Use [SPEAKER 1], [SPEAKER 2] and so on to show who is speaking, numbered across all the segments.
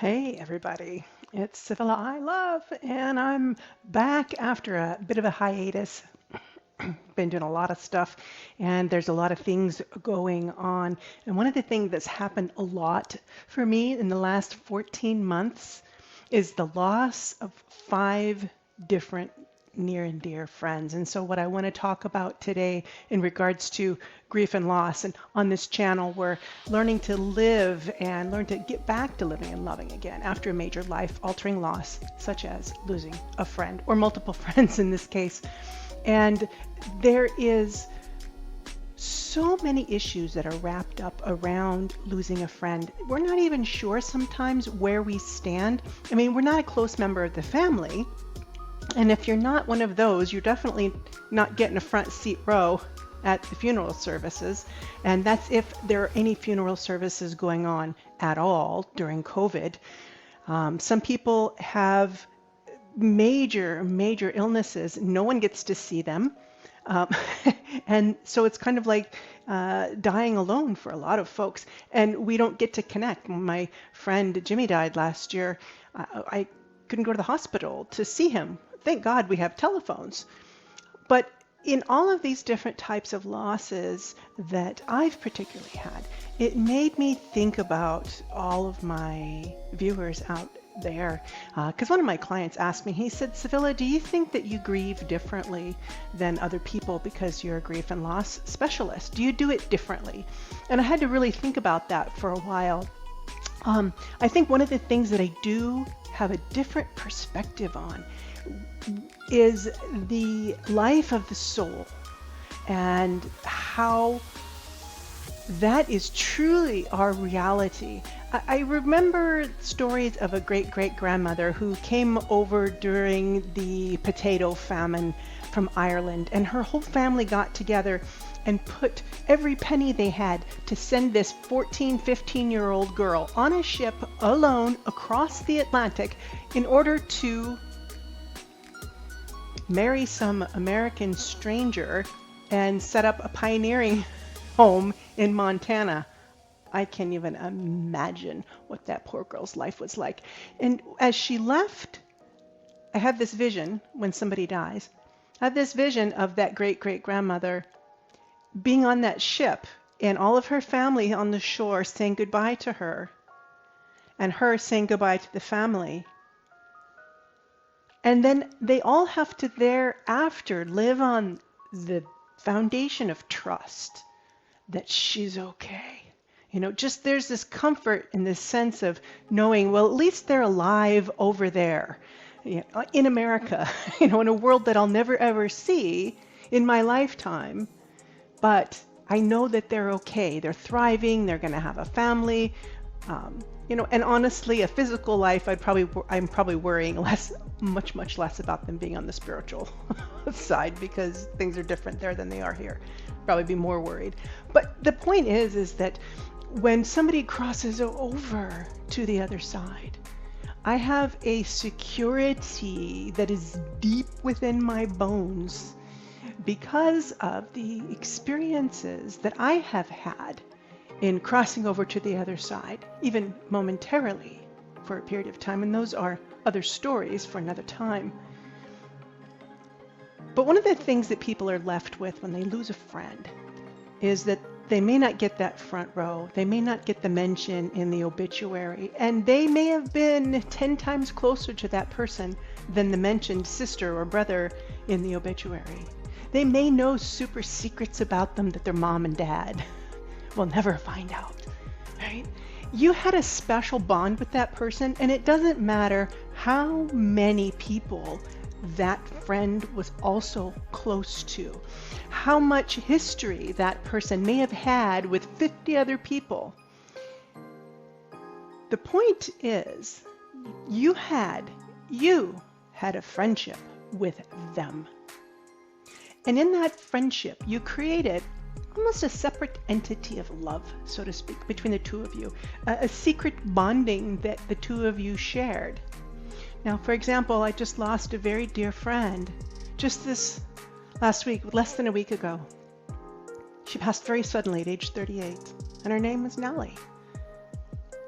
[SPEAKER 1] Hey everybody, it's Civilla I Love, and I'm back after a bit of a hiatus. Been doing a lot of stuff, and there's a lot of things going on. And one of the things that's happened a lot for me in the last 14 months is the loss of 5 different near and dear friends. And so, what I want to talk about today in regards to grief and loss, and on this channel, we're learning to live and learn to get back to living and loving again after a major life altering loss, such as losing a friend or multiple friends in this case. And there is so many issues that are wrapped up around losing a friend. We're not even sure sometimes where we stand. I mean, we're not a close member of the family. And if you're not one of those, you're definitely not getting a front seat row at the funeral services. And that's if there are any funeral services going on at all during COVID. Some people have major illnesses. No one gets to see them. Um, and so it's kind of like dying alone for a lot of folks. And we don't get to connect. When my friend Jimmy died last year, I couldn't go to the hospital to see him. Thank God we have telephones. But in all of these different types of losses that I've particularly had, it made me think about all of my viewers out there. Because one of my clients asked me, he said, Sevilla, do you think that you grieve differently than other people because you're a grief and loss specialist? Do you do it differently? And I had to really think about that for a while. I think one of the things that I do have a different perspective on is the life of the soul and how that is truly our reality. I remember stories of a great-great-grandmother who came over during the potato famine from Ireland, and her whole family got together and put every penny they had to send this 14, 15-year-old girl on a ship alone across the Atlantic in order to marry some American stranger and set up a pioneering home in Montana. I can't even imagine what that poor girl's life was like. And as she left, I had this vision when somebody dies. I had this vision of that great-great-grandmother being on that ship and all of her family on the shore saying goodbye to her, and her saying goodbye to the family. And then they all have to thereafter live on the foundation of trust that she's okay. You know, just there's this comfort in this sense of knowing, well, at least they're alive over there, you know, in America, you know, in a world that I'll never ever see in my lifetime. But I know that they're okay. They're thriving. They're going to have a family. You know, and honestly, a physical life, I'm probably worrying much less about them being on the spiritual side, because things are different there than they are here. Probably be more worried. But the point is that when somebody crosses over to the other side, I have a security that is deep within my bones because of the experiences that I have had in crossing over to the other side, even momentarily for a period of time. And those are other stories for another time. But one of the things that people are left with when they lose a friend is that they may not get that front row. They may not get the mention in the obituary. And they may have been 10 times closer to that person than the mentioned sister or brother in the obituary. They may know super secrets about them that their mom and dad will never find out, right? You had a special bond with that person, and it doesn't matter how many people that friend was also close to, how much history that person may have had with 50 other people. The point is, you had a friendship with them. And in that friendship, you created almost a separate entity of love, so to speak, between the two of you, a secret bonding that the two of you shared. Now, for example, I just lost a very dear friend just this last week, less than a week ago. She passed very suddenly at age 38, and her name was Nellie.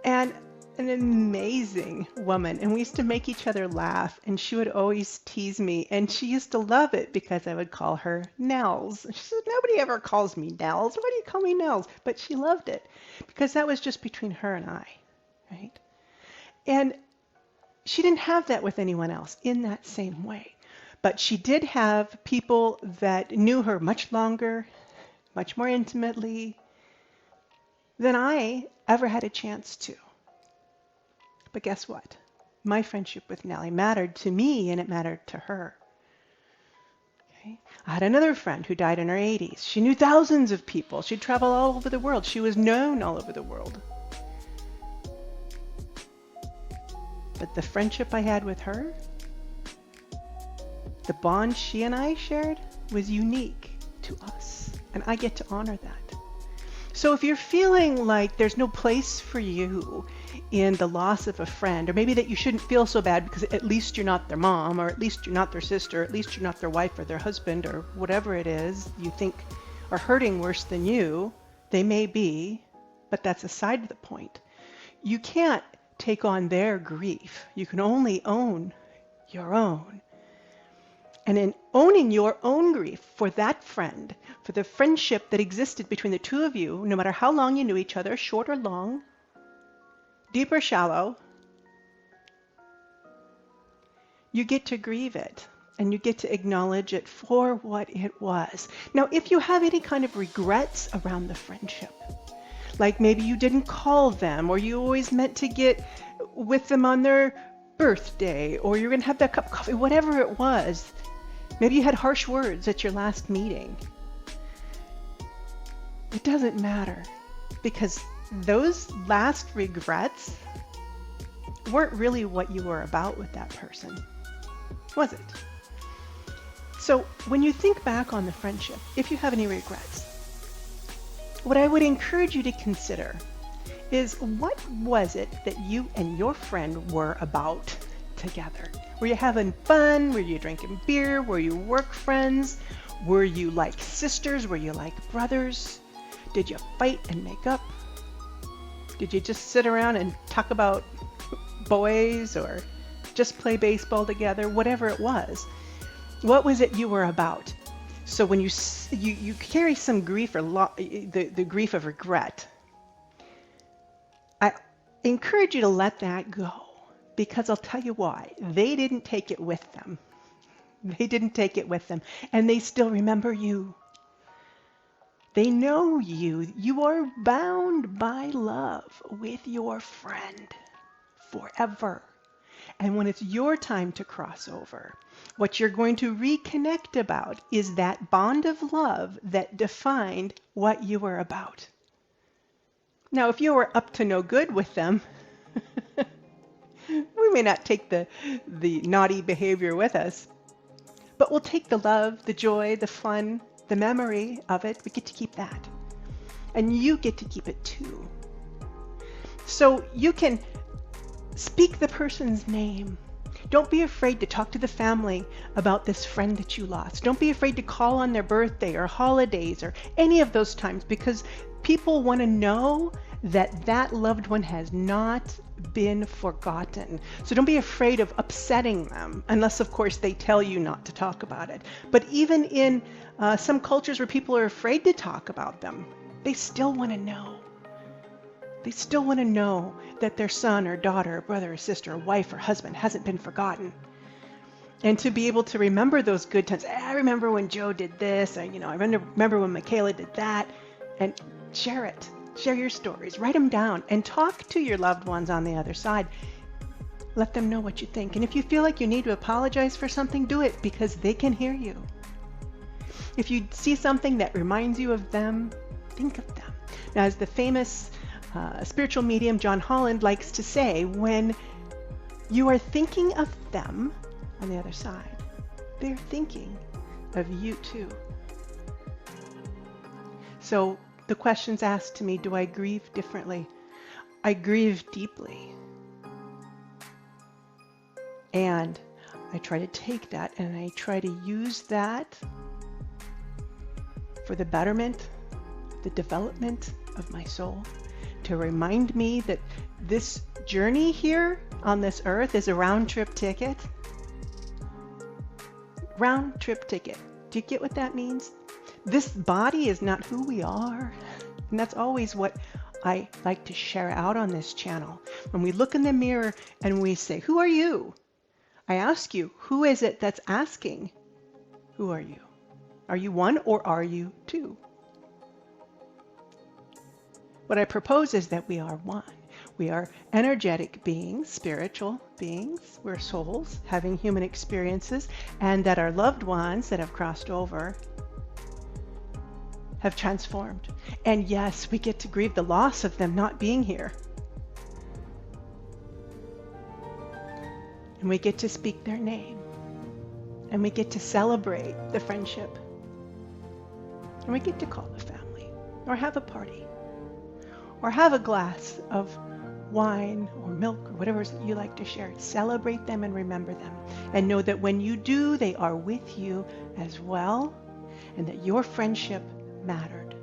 [SPEAKER 1] And an amazing woman, and we used to make each other laugh, and she would always tease me, and she used to love it because I would call her Nels. She said, nobody ever calls me Nels. Why do you call me Nels? But she loved it because that was just between her and I, right? And she didn't have that with anyone else in that same way. But she did have people that knew her much longer, much more intimately than I ever had a chance to. But guess what? My friendship with Nellie mattered to me, and it mattered to her. Okay? I had another friend who died in her 80s. She knew thousands of people. She'd travel all over the world. She was known all over the world. But the friendship I had with her, the bond she and I shared, was unique to us. And I get to honor that. So if you're feeling like there's no place for you in the loss of a friend, or maybe that you shouldn't feel so bad because at least you're not their mom, or at least you're not their sister, or at least you're not their wife or their husband, or whatever it is you think are hurting worse than you, they may be, but that's aside the point. You can't take on their grief. You can only own your own. And in owning your own grief for that friend, for the friendship that existed between the two of you, no matter how long you knew each other, short or long, deep or shallow, you get to grieve it, and you get to acknowledge it for what it was. Now, if you have any kind of regrets around the friendship, like maybe you didn't call them, or you always meant to get with them on their birthday, or you're going to have that cup of coffee, whatever it was, maybe you had harsh words at your last meeting. It doesn't matter, because those last regrets weren't really what you were about with that person, was it? So when you think back on the friendship, if you have any regrets, what I would encourage you to consider is, what was it that you and your friend were about together? Were you having fun? Were you drinking beer? Were you work friends? Were you like sisters? Were you like brothers? Did you fight and make up? Did you just sit around and talk about boys, or just play baseball together? Whatever it was. What was it you were about? So when you carry some grief, or the grief of regret, I encourage you to let that go, because I'll tell you why. They didn't take it with them. They didn't take it with them, and they still remember you. They know you. You are bound by love with your friend forever. And when it's your time to cross over, what you're going to reconnect about is that bond of love that defined what you were about. Now, if you were up to no good with them, we may not take the naughty behavior with us, but we'll take the love, the joy, the fun, the memory of it. We get to keep that. And you get to keep it too. So you can speak the person's name. Don't be afraid to talk to the family about this friend that you lost. Don't be afraid to call on their birthday or holidays or any of those times, because people want to know that that loved one has not been forgotten. So don't be afraid of upsetting them, unless of course they tell you not to talk about it. But even in some cultures where people are afraid to talk about them, they still want to know. They still want to know that their son or daughter or brother or sister or wife or husband hasn't been forgotten. And to be able to remember those good times. I remember when Joe did this, or, I remember when Michaela did that, and share it. Share your stories, write them down, and talk to your loved ones on the other side. Let them know what you think. And if you feel like you need to apologize for something, do it, because they can hear you. If you see something that reminds you of them, think of them. Now, as the famous spiritual medium John Holland likes to say, when you are thinking of them on the other side, they're thinking of you too. So the questions asked to me, do I grieve differently? I grieve deeply. And I try to take that and I try to use that for the betterment, the development of my soul, to remind me that this journey here on this earth is a round-trip ticket. Round-trip ticket. Do you get what that means? This body is not who we are. And that's always what I like to share out on this channel. When we look in the mirror and we say, who are you? I ask you, who is it that's asking, who are you? Are you one or are you two? What I propose is that we are one. We are energetic beings, spiritual beings. We're souls having human experiences, and that our loved ones that have crossed over have transformed. And yes, we get to grieve the loss of them not being here. And we get to speak their name. And we get to celebrate the friendship. And we get to call a family, or have a party, or have a glass of wine or milk or whatever you like to share. Celebrate them and remember them. And know that when you do, they are with you as well, and that your friendship mattered.